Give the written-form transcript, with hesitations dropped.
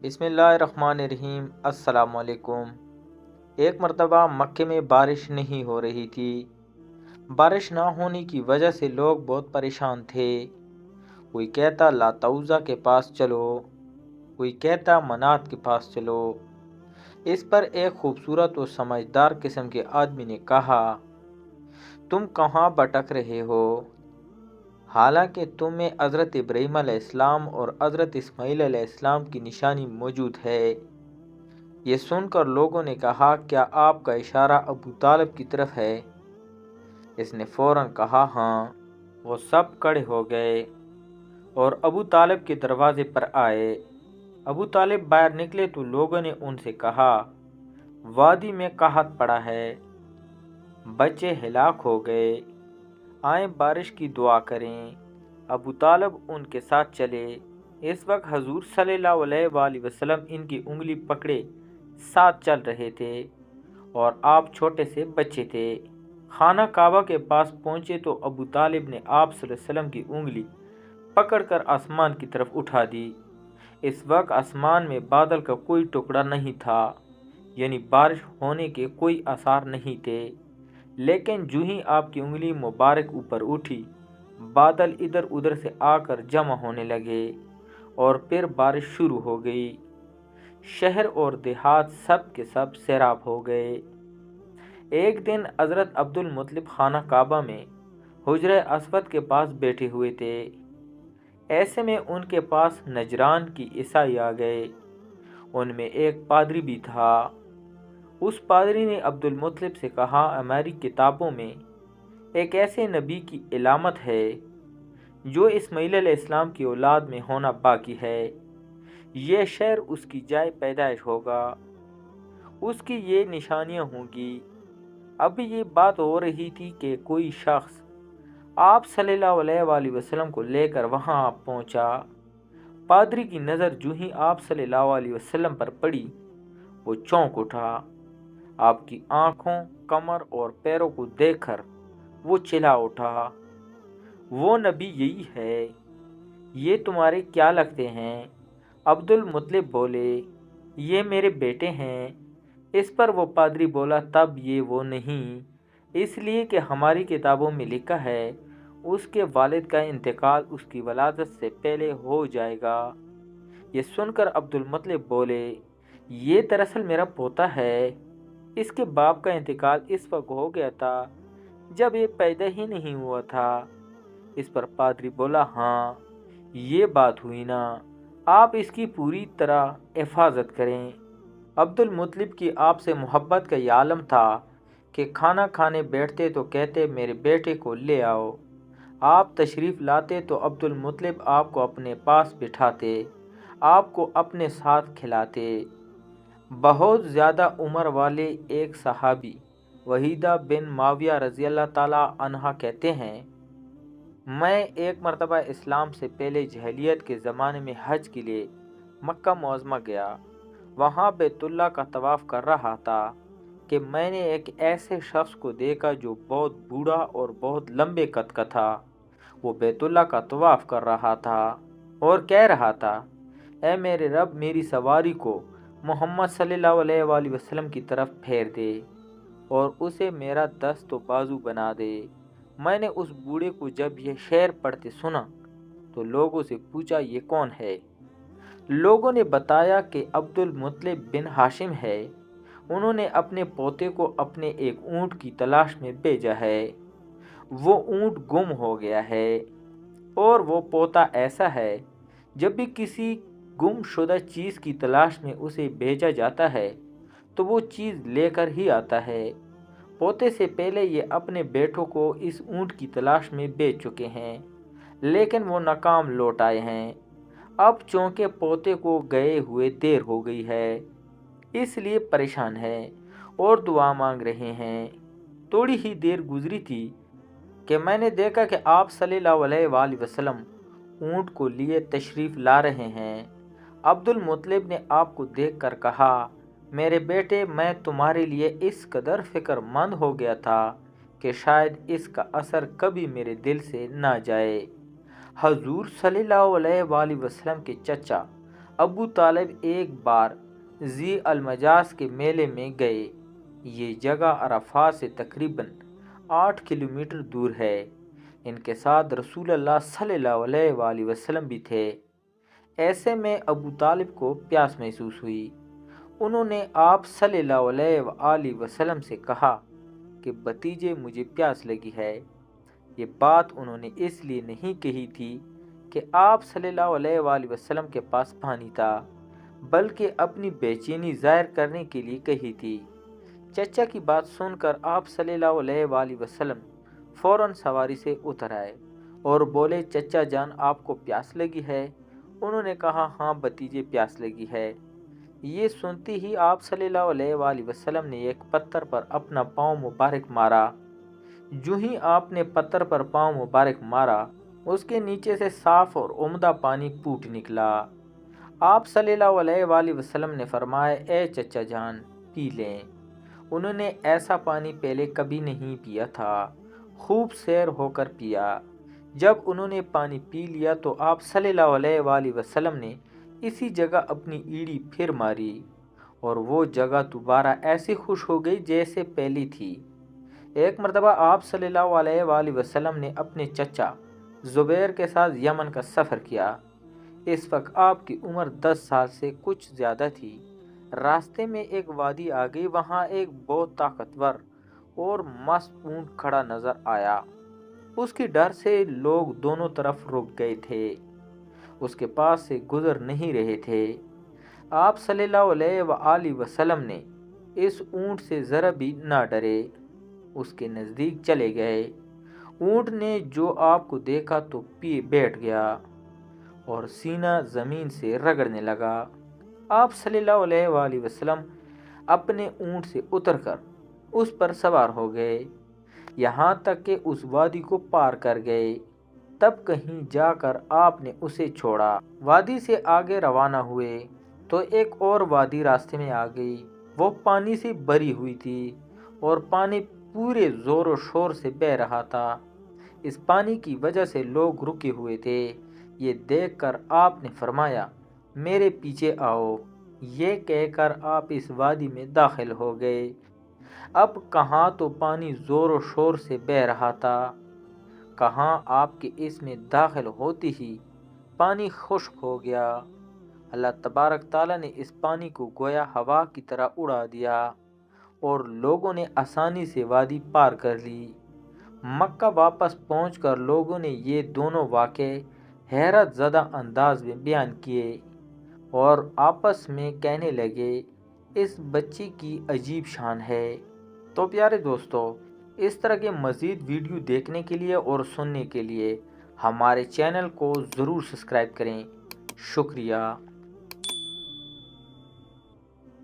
بسم اللہ الرحمن الرحیم۔ السلام علیکم۔ ایک مرتبہ مکے میں بارش نہیں ہو رہی تھی۔ بارش نہ ہونے کی وجہ سے لوگ بہت پریشان تھے۔ کوئی کہتا لات عزیٰ کے پاس چلو، کوئی کہتا منات کے پاس چلو۔ اس پر ایک خوبصورت اور سمجھدار قسم کے آدمی نے کہا، تم کہاں بھٹک رہے ہو؟ حالانکہ تم میں حضرت ابراہیم علیہ السلام اور حضرت اسماعیل علیہ السلام کی نشانی موجود ہے۔ یہ سن کر لوگوں نے کہا، کیا آپ کا اشارہ ابو طالب کی طرف ہے؟ اس نے فوراً کہا، ہاں۔ وہ سب کھڑے ہو گئے اور ابو طالب کے دروازے پر آئے۔ ابو طالب باہر نکلے تو لوگوں نے ان سے کہا، وادی میں قحط پڑا ہے، بچے ہلاک ہو گئے، آئیں بارش کی دعا کریں۔ ابو طالب ان کے ساتھ چلے۔ اس وقت حضور صلی اللہ علیہ وآلہ وسلم ان کی انگلی پکڑے ساتھ چل رہے تھے اور آپ چھوٹے سے بچے تھے۔ خانہ کعبہ کے پاس پہنچے تو ابو طالب نے آپ صلی اللہ علیہ وسلم کی انگلی پکڑ کر آسمان کی طرف اٹھا دی۔ اس وقت آسمان میں بادل کا کوئی ٹکڑا نہیں تھا، یعنی بارش ہونے کے کوئی آثار نہیں تھے، لیکن جو ہی آپ کی انگلی مبارک اوپر اٹھی، بادل ادھر ادھر سے آ کر جمع ہونے لگے اور پھر بارش شروع ہو گئی۔ شہر اور دیہات سب کے سب سیراب ہو گئے۔ ایک دن حضرت عبد المطلب خانہ کعبہ میں حجرہ اسود کے پاس بیٹھے ہوئے تھے۔ ایسے میں ان کے پاس نجران کی عیسائی آ گئے۔ ان میں ایک پادری بھی تھا۔ اس پادری نے عبد المطلب سے کہا، ہماری کتابوں میں ایک ایسے نبی کی علامت ہے جو اسماعیل علیہ السلام کی اولاد میں ہونا باقی ہے۔ یہ شہر اس کی جائے پیدائش ہوگا، اس کی یہ نشانیاں ہوں گی۔ ابھی یہ بات ہو رہی تھی کہ کوئی شخص آپ صلی اللہ علیہ وآلہ وسلم کو لے کر وہاں پہنچا۔ پادری کی نظر جو ہی آپ صلی اللہ علیہ وسلم پر پڑی، وہ چونک اٹھا۔ آپ کی آنکھوں، کمر اور پیروں کو دیکھ کر وہ چلا اٹھا، وہ نبی یہی ہے، یہ تمہارے کیا لگتے ہیں؟ عبد المطلب بولے، یہ میرے بیٹے ہیں۔ اس پر وہ پادری بولا، تب یہ وہ نہیں، اس لیے کہ ہماری کتابوں میں لکھا ہے اس کے والد کا انتقال اس کی ولادت سے پہلے ہو جائے گا۔ یہ سن کر عبد المطلب بولے، یہ دراصل میرا پوتا ہے، اس کے باپ کا انتقال اس وقت ہو گیا تھا جب یہ پیدا ہی نہیں ہوا تھا۔ اس پر پادری بولا، ہاں یہ بات ہوئی نا، آپ اس کی پوری طرح حفاظت کریں۔ عبد المطلب کی آپ سے محبت کا یہ عالم تھا کہ کھانا کھانے بیٹھتے تو کہتے، میرے بیٹے کو لے آؤ۔ آپ تشریف لاتے تو عبد المطلب آپ کو اپنے پاس بٹھاتے، آپ کو اپنے ساتھ کھلاتے۔ بہت زیادہ عمر والے ایک صحابی وحیدہ بن معاویہ رضی اللہ تعالیٰ عنہ کہتے ہیں، میں ایک مرتبہ اسلام سے پہلے جاہلیت کے زمانے میں حج کے لیے مکہ معظمہ گیا۔ وہاں بیت اللہ کا طواف کر رہا تھا کہ میں نے ایک ایسے شخص کو دیکھا جو بہت بوڑھا اور بہت لمبے قد کا تھا۔ وہ بیت اللہ کا طواف کر رہا تھا اور کہہ رہا تھا، اے میرے رب، میری سواری کو محمد صلی اللہ علیہ وآلہ وسلم کی طرف پھیر دے اور اسے میرا دست و بازو بنا دے۔ میں نے اس بوڑھے کو جب یہ شعر پڑھتے سنا تو لوگوں سے پوچھا، یہ کون ہے؟ لوگوں نے بتایا کہ عبد المطلب بن ہاشم ہے، انہوں نے اپنے پوتے کو اپنے ایک اونٹ کی تلاش میں بھیجا ہے، وہ اونٹ گم ہو گیا ہے، اور وہ پوتا ایسا ہے جب بھی کسی گم شدہ چیز کی تلاش میں اسے بھیجا جاتا ہے تو وہ چیز لے کر ہی آتا ہے۔ پوتے سے پہلے یہ اپنے بیٹوں کو اس اونٹ کی تلاش میں بھیج چکے ہیں، لیکن وہ ناکام لوٹ آئے ہیں۔ اب چونکہ پوتے کو گئے ہوئے دیر ہو گئی ہے، اس لیے پریشان ہیں اور دعا مانگ رہے ہیں۔ تھوڑی ہی دیر گزری تھی کہ میں نے دیکھا کہ آپ صلی اللہ علیہ وآلہ وسلم اونٹ کو لیے تشریف لا رہے ہیں۔ عبد المطلب نے آپ کو دیکھ کر کہا، میرے بیٹے، میں تمہارے لیے اس قدر فکر مند ہو گیا تھا کہ شاید اس کا اثر کبھی میرے دل سے نہ جائے۔ حضور صلی اللہ علیہ وآلہ وسلم کے چچا ابو طالب ایک بار ذی المجاز کے میلے میں گئے۔ یہ جگہ عرفات سے تقریباً 8 کلومیٹر دور ہے۔ ان کے ساتھ رسول اللہ صلی اللہ علیہ وآلہ وسلم بھی تھے۔ ایسے میں ابو طالب کو پیاس محسوس ہوئی۔ انہوں نے آپ صلی اللہ علیہ وآلہ وسلم سے کہا کہ بھتیجے مجھے پیاس لگی ہے۔ یہ بات انہوں نے اس لیے نہیں کہی تھی کہ آپ صلی اللہ علیہ وآلہ وسلم کے پاس پانی تھا، بلکہ اپنی بے چینی ظاہر کرنے کے لیے کہی تھی۔ چچا کی بات سن کر آپ صلی اللہ علیہ وآلہ وسلم فوراً سواری سے اتر آئے اور بولے، چچا جان آپ کو پیاس لگی ہے؟ انہوں نے کہا، ہاں بھتیجے پیاس لگی ہے۔ یہ سنتی ہی آپ صلی اللہ علیہ وآلہ وسلم نے ایک پتھر پر اپنا پاؤں مبارک مارا۔ جو ہی آپ نے پتھر پر پاؤں مبارک مارا، اس کے نیچے سے صاف اور عمدہ پانی پھوٹ نکلا۔ آپ صلی اللہ علیہ وآلہ وسلم نے فرمایا، اے چچا جان پی لیں۔ انہوں نے ایسا پانی پہلے کبھی نہیں پیا تھا، خوب سیر ہو کر پیا۔ جب انہوں نے پانی پی لیا تو آپ صلی اللہ علیہ وآلہ وسلم نے اسی جگہ اپنی ایڑی پھر ماری اور وہ جگہ دوبارہ ایسی خوش ہو گئی جیسے پہلی تھی۔ ایک مرتبہ آپ صلی اللہ علیہ وآلہ وسلم نے اپنے چچا زبیر کے ساتھ یمن کا سفر کیا۔ اس وقت آپ کی عمر 10 سال سے کچھ زیادہ تھی۔ راستے میں ایک وادی آ گئی، وہاں ایک بہت طاقتور اور مست اونٹ کھڑا نظر آیا۔ اس کی ڈر سے لوگ دونوں طرف رک گئے تھے، اس کے پاس سے گزر نہیں رہے تھے۔ آپ صلی اللہ علیہ وآلہ وسلم نے اس اونٹ سے ذرا بھی نہ ڈرے، اس کے نزدیک چلے گئے۔ اونٹ نے جو آپ کو دیکھا تو بیٹھ گیا اور سینہ زمین سے رگڑنے لگا۔ آپ صلی اللہ علیہ وآلہ وسلم اپنے اونٹ سے اتر کر اس پر سوار ہو گئے، یہاں تک کہ اس وادی کو پار کر گئے۔ تب کہیں جا کر آپ نے اسے چھوڑا۔ وادی سے آگے روانہ ہوئے تو ایک اور وادی راستے میں آ گئی۔ وہ پانی سے بھری ہوئی تھی اور پانی پورے زور و شور سے بہہ رہا تھا۔ اس پانی کی وجہ سے لوگ رکے ہوئے تھے۔ یہ دیکھ کر آپ نے فرمایا، میرے پیچھے آؤ۔ یہ کہہ کر آپ اس وادی میں داخل ہو گئے۔ اب کہاں تو پانی زور و شور سے بہہ رہا تھا، کہاں آپ کے اس میں داخل ہوتے ہی پانی خشک ہو گیا۔ اللہ تبارک تعالیٰ نے اس پانی کو گویا ہوا کی طرح اڑا دیا اور لوگوں نے آسانی سے وادی پار کر لی۔ مکہ واپس پہنچ کر لوگوں نے یہ دونوں واقعے حیرت زدہ انداز میں بیان کیے اور آپس میں کہنے لگے، اس بچی کی عجیب شان ہے۔ تو پیارے دوستو، اس طرح کے مزید ویڈیو دیکھنے کے لیے اور سننے کے لیے ہمارے چینل کو ضرور سبسکرائب کریں۔ شکریہ۔